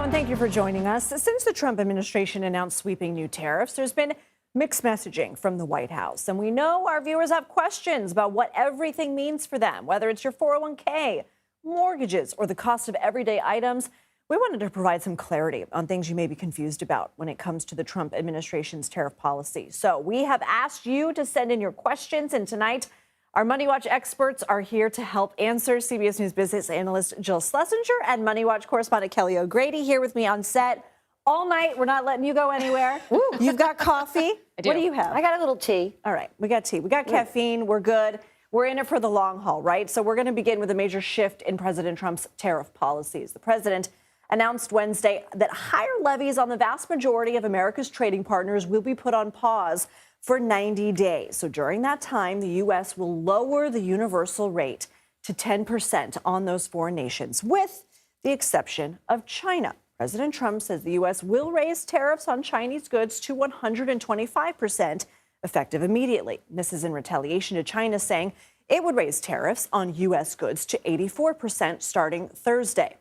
and thank you for joining us. Since the Trump administration announced sweeping new tariffs, there's been mixed messaging from the White House. And we know our viewers have questions about what everything means for them, whether it's your 401k, mortgages, or the cost of everyday items. We wanted to provide some clarity on things you may be confused about when it comes to the Trump administration's tariff policy. So we have asked you to send in your questions, and tonight our Money Watch experts are here to help answer. CBS News business analyst Jill Schlesinger and Money Watch correspondent Kelly O'Grady here with me on set all night. We're not letting you go anywhere. You've got coffee. I do. What do you have? I got a little tea. All right, we got tea. We got caffeine. We're good. We're in it for the long haul, right? So we're going to begin with a major shift in President Trump's tariff policies. The president announced Wednesday that higher levies on the vast majority of America's trading partners will be put on pause for 90 days. So during that time, the U.S. will lower the universal rate to 10% on those foreign nations, with the exception of China. President Trump says the U.S. will raise tariffs on Chinese goods to 125%, effective immediately. This is in retaliation to China saying it would raise tariffs on U.S. goods to 84% starting Thursday.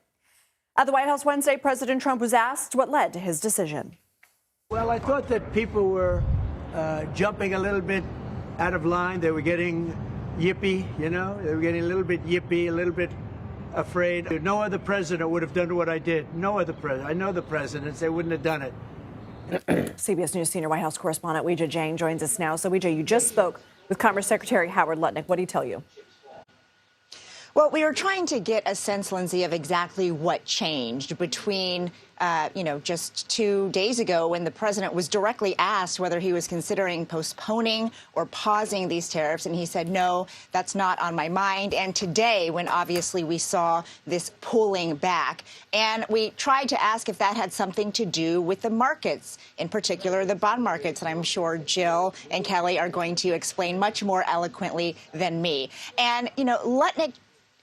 At the White House Wednesday, President Trump was asked what led to his decision. Well, I thought that people were jumping a little bit out of line. They were getting yippy, you know. They were getting a little bit yippy, a little bit afraid. No other president would have done what I did. No other president. I know the presidents. They wouldn't have done it. CBS News senior White House correspondent Weijia Jiang joins us now. So, Weijia, you just spoke with Commerce Secretary Howard Lutnick. What did he tell you? Well, we were trying to get a sense, Lindsay, of exactly what changed between, just 2 days ago when the president was directly asked whether he was considering postponing or pausing these tariffs. And he said, no, that's not on my mind. And today, when obviously we saw this pulling back, and we tried to ask if that had something to do with the markets, in particular the bond markets. And I'm sure Jill and Kelly are going to explain much more eloquently than me. And, Lutnick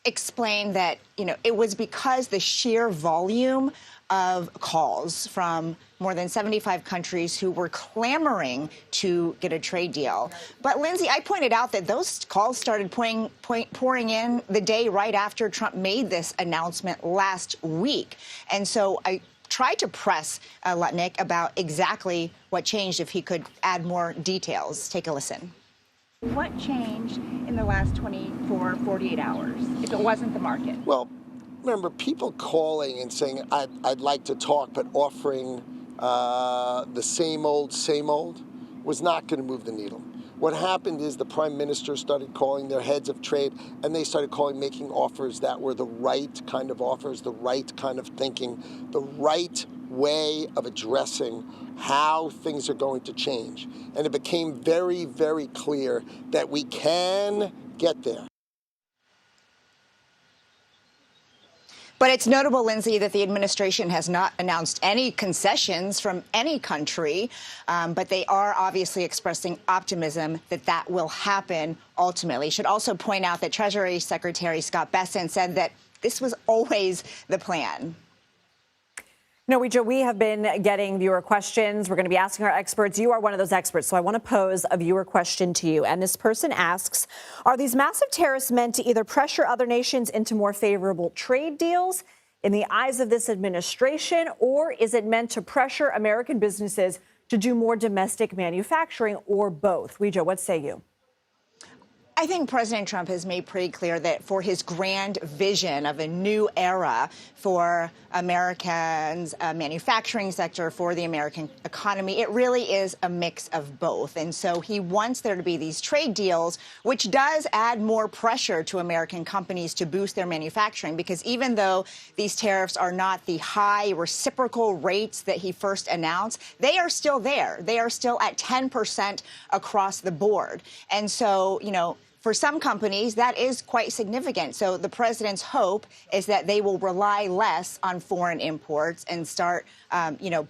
explained that, it was because the sheer volume of calls from more than 75 countries who were clamoring to get a trade deal. But, Lindsay, I pointed out that those calls started pouring in the day right after Trump made this announcement last week. And so I tried to press Lutnick about exactly what changed, if he could add more details. Take a listen. What changed in the last 24, 48 hours, if it wasn't the market? Well, remember, people calling and saying, I'd like to talk, but offering the same old was not going to move the needle. What happened is the prime minister started calling their heads of trade, and they started making offers that were the right kind of offers, the right kind of thinking, the right way of addressing how things are going to change. And it became very, very clear that we can get there. But it's notable, Lindsay, that the administration has not announced any concessions from any country, but they are obviously expressing optimism that that will happen ultimately. Should also point out that Treasury Secretary Scott Bessent said that this was always the plan. No, Weijia, we have been getting viewer questions. We're going to be asking our experts. You are one of those experts, so I want to pose a viewer question to you. And this person asks, are these massive tariffs meant to either pressure other nations into more favorable trade deals in the eyes of this administration, or is it meant to pressure American businesses to do more domestic manufacturing, or both? Weijia, what say you? I think President Trump has made pretty clear that for his grand vision of a new era for Americans' manufacturing sector, for the American economy, it really is a mix of both. And so he wants there to be these trade deals, which does add more pressure to American companies to boost their manufacturing, because even though these tariffs are not the high reciprocal rates that he first announced, they are still there. They are still at 10% across the board. And so, for some companies, that is quite significant. So the president's hope is that they will rely less on foreign imports and start,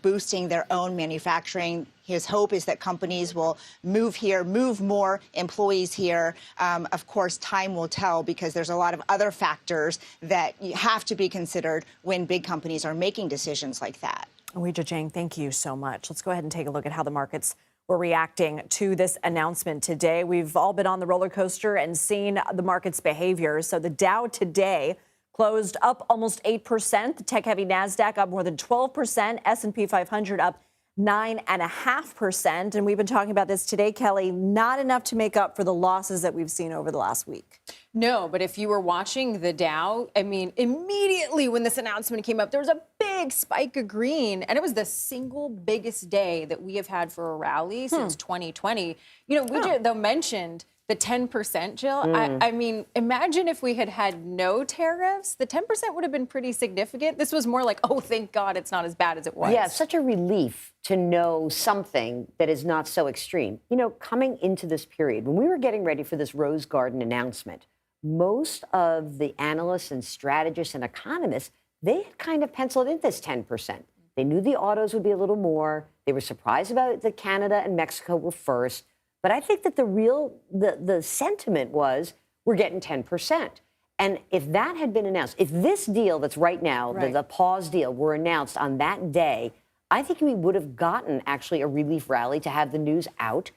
boosting their own manufacturing. His hope is that companies will move here, move more employees here. Of course, time will tell, because there's a lot of other factors that have to be considered when big companies are making decisions like that. Weijia Jiang, thank you so much. Let's go ahead and take a look at how the markets were reacting to this announcement today. We've all been on the roller coaster and seen the market's behavior. So the Dow today closed up almost 8%. The tech-heavy NASDAQ up more than 12%. S&P 500 up 9.5%. And we've been talking about this today, Kelly. Not enough to make up for the losses that we've seen over the last week. No, but if you were watching the Dow, I mean, immediately when this announcement came up, there was a big spike of green, and it was the single biggest day that we have had for a rally since 2020. You know, they mentioned the 10%, Jill. I mean, imagine if we had had no tariffs. The 10% would have been pretty significant. This was more like, oh, thank God it's not as bad as it was. Yeah, it's such a relief to know something that is not so extreme. You know, coming into this period, when we were getting ready for this Rose Garden announcement, most of the analysts and strategists and economists, they had kind of penciled in this 10%. They knew the autos would be a little more. They were surprised about that Canada and Mexico were first. But I think that the sentiment was we're getting 10%. And if that had been announced, if this deal that's right now, the pause deal, were announced on that day, I think we would have gotten actually a relief rally to have the news out.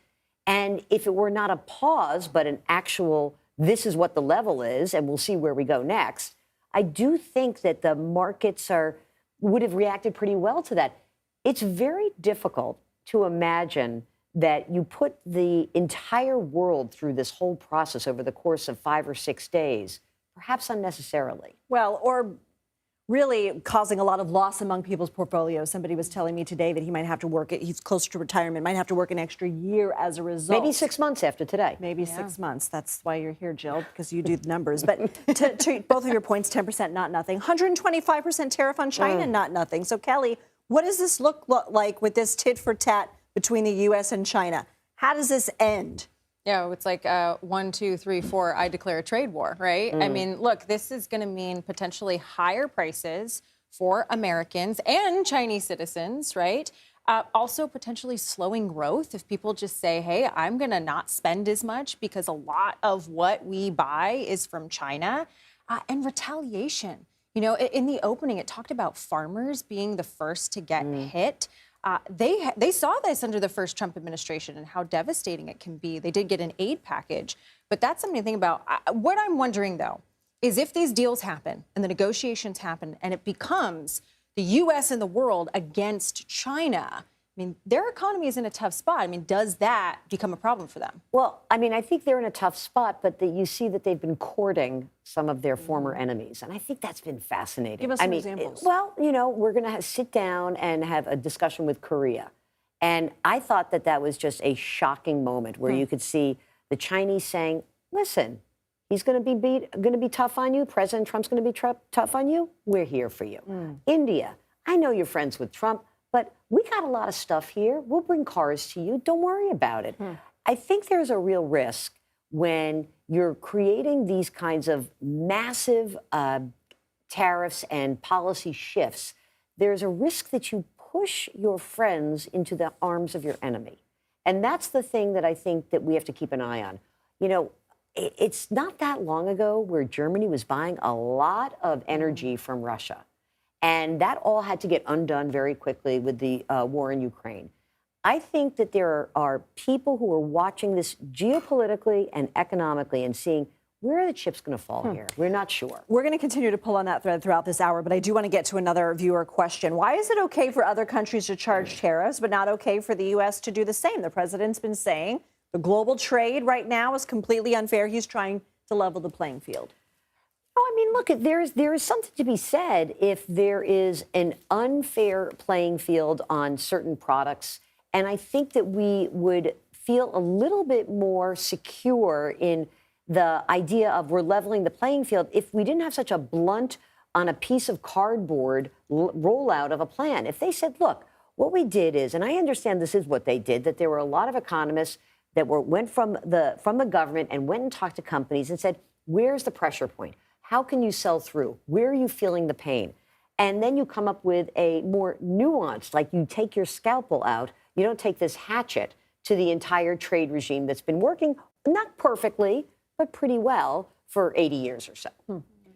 And if it were not a pause, but an actual, this is what the level is, and we'll see where we go next, I do think that the markets would have reacted pretty well to that. It's very difficult to imagine that you put the entire world through this whole process over the course of 5 or 6 days, perhaps unnecessarily. Well, or really causing a lot of loss among people's portfolios. Somebody was telling me today that he might have to work, he's close to retirement, might have to work an extra year as a result. Maybe 6 months after today. Maybe 6 months. That's why you're here, Jill, because you do the numbers. But to both of your points, 10% not nothing. 125% tariff on China, not nothing. So, Kelly, what does this look like with this tit for tat between the U.S. and China? How does this end? Yeah, it's like 1, 2, 3, 4, I declare a trade war, right? I mean, look, this is going to mean potentially higher prices for Americans and Chinese citizens, right? Also potentially slowing growth if people just say, hey, I'm going to not spend as much because a lot of what we buy is from China. And retaliation. You know, in the opening, it talked about farmers being the first to get hit. They saw this under the first Trump administration and how devastating it can be. They did get an aid package, but that's something to think about. What I'm wondering, though, is if these deals happen and the negotiations happen and it becomes the U.S. and the world against China, I mean, their economy is in a tough spot. I mean, does that become a problem for them? Well, I mean, I think they're in a tough spot, but you see that they've been courting some of their former enemies. And I think that's been fascinating. Give us some examples. Well, you know, we're going to sit down and have a discussion with Korea. And I thought that that was just a shocking moment where you could see the Chinese saying, listen, he's going to be tough on you. President Trump's going to be tough on you. We're here for you. India, I know you're friends with Trump, but we got a lot of stuff here. We'll bring cars to you. Don't worry about it. I think there's a real risk when you're creating these kinds of massive tariffs and policy shifts. There's a risk that you push your friends into the arms of your enemy. And that's the thing that I think that we have to keep an eye on. You know, it's not that long ago where Germany was buying a lot of energy from Russia. And that all had to get undone very quickly with the war in Ukraine. I think that there are people who are watching this geopolitically and economically and seeing, where are the chips going to fall here? We're not sure. We're going to continue to pull on that thread throughout this hour, but I do want to get to another viewer question. Why is it okay for other countries to charge tariffs, but not okay for the U.S. to do the same? The president's been saying the global trade right now is completely unfair. He's trying to level the playing field. Oh, I mean, look, there is something to be said if there is an unfair playing field on certain products. And I think that we would feel a little bit more secure in the idea of we're leveling the playing field if we didn't have such a blunt on a piece of cardboard rollout of a plan. If they said, look, what we did is, and I understand this is what they did, that there were a lot of economists that went from the government and went and talked to companies and said, where's the pressure point? How can you sell through? Where are you feeling the pain? And then you come up with a more nuanced, like you take your scalpel out, you don't take this hatchet to the entire trade regime that's been working, not perfectly, but pretty well for 80 years or so.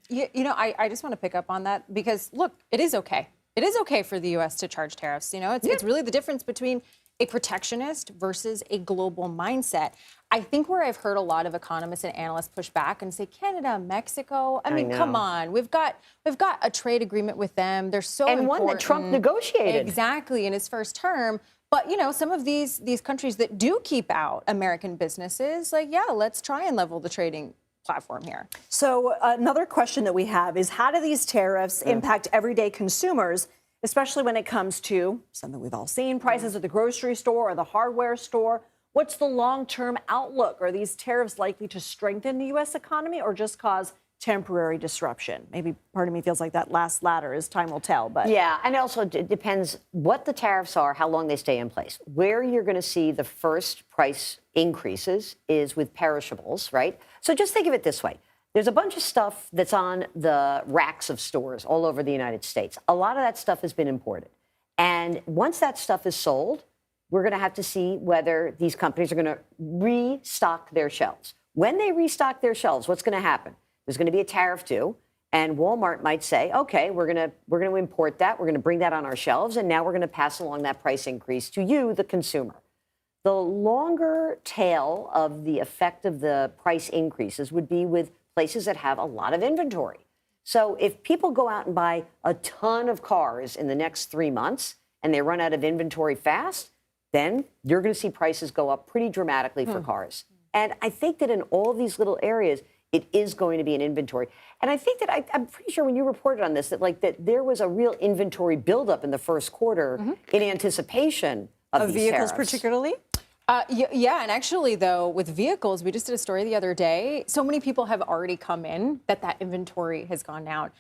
You know, I just want to pick up on that because, look, it is okay. It is okay for the U.S. to charge tariffs. You know, it's really the difference between a protectionist versus a global mindset. I think where I've heard a lot of economists and analysts push back and say, Canada, Mexico, I mean, come on, we've got a trade agreement with them. They're so and important. one that Trump negotiated. Exactly, in his first term. But, you know, some of these countries that do keep out American businesses, like, yeah, let's try and level the trading platform here. So another question that we have is, how do these tariffs impact everyday consumers, especially when it comes to something we've all seen, prices at the grocery store or the hardware store? What's the long-term outlook? Are these tariffs likely to strengthen the U.S. economy or just cause temporary disruption? Maybe part of me feels like that last latter, as time will tell. But yeah, and also it depends what the tariffs are, how long they stay in place. Where you're going to see the first price increases is with perishables, right? So just think of it this way. There's a bunch of stuff that's on the racks of stores all over the United States. A lot of that stuff has been imported. And once that stuff is sold, we're going to have to see whether these companies are going to restock their shelves. When they restock their shelves, what's going to happen? There's going to be a tariff due, and Walmart might say, okay, we're going to import that. We're going to bring that on our shelves, and now we're going to pass along that price increase to you, the consumer. The longer tail of the effect of the price increases would be with places that have a lot of inventory. So if people go out and buy a ton of cars in the next 3 months and they run out of inventory fast, then you're going to see prices go up pretty dramatically for cars. And I think that in all of these little areas, it is going to be an inventory. And I think that I'm pretty sure when you reported on this, that there was a real inventory buildup in the first quarter in anticipation of these vehicles tariffs. particularly? Yeah, and actually, though, with vehicles, we just did a story the other day. So many people have already come in that inventory has gone down.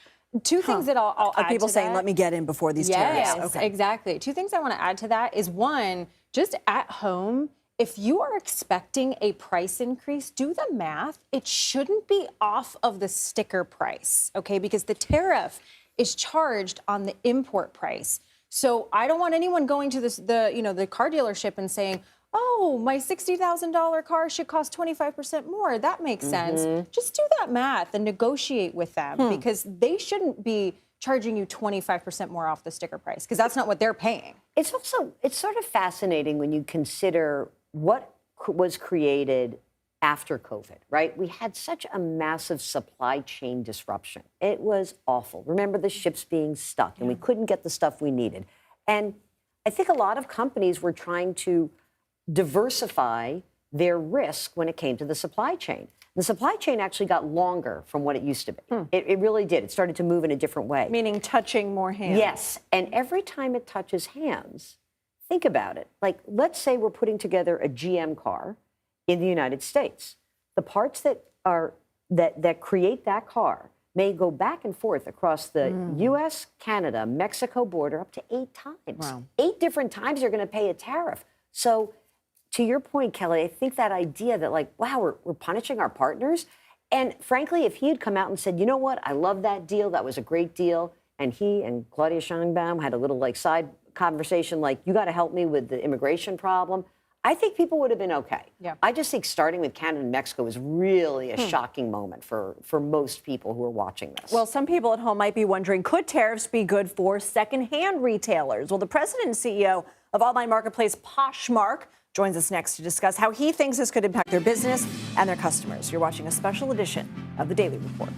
Two things that I'll add People to saying, that. let me get in before these Yes, tariffs. Okay. exactly. Two things I want to add to that is, one, just at home, if you are expecting a price increase, do the math. It shouldn't be off of the sticker price, okay? Because the tariff is charged on the import price. So I don't want anyone going to the car dealership and saying, oh, my $60,000 car should cost 25% more. That makes sense. Just do that math and negotiate with them because they shouldn't be charging you 25% more off the sticker price because that's not what they're paying. It's sort of fascinating when you consider what was created after COVID, right? We had such a massive supply chain disruption. It was awful. Remember the ships being stuck and we couldn't get the stuff we needed. And I think a lot of companies were trying to diversify their risk when it came to the supply chain. The supply chain actually got longer from what it used to be. It really did. It started to move in a different way. Meaning touching more hands. Yes. And every time it touches hands, think about it. Like, let's say we're putting together a GM car in the United States. The parts that create that car may go back and forth across the U.S., Canada, Mexico border up to 8 times. Wow. 8 different times you're going to pay a tariff. So to your point, Kelly, I think that idea that, like, wow, we're punishing our partners. And frankly, if he had come out and said, you know what, I love that deal, that was a great deal, and he and Claudia Sheinbaum had a little, like, side conversation, like, you got to help me with the immigration problem, I think people would have been okay. Yeah. I just think starting with Canada and Mexico is really a shocking moment for most people who are watching this. Well, some people at home might be wondering, could tariffs be good for secondhand retailers? Well, the president and CEO of online marketplace Poshmark joins us next to discuss how he thinks this could impact their business and their customers. You're watching a special edition of The Daily Report.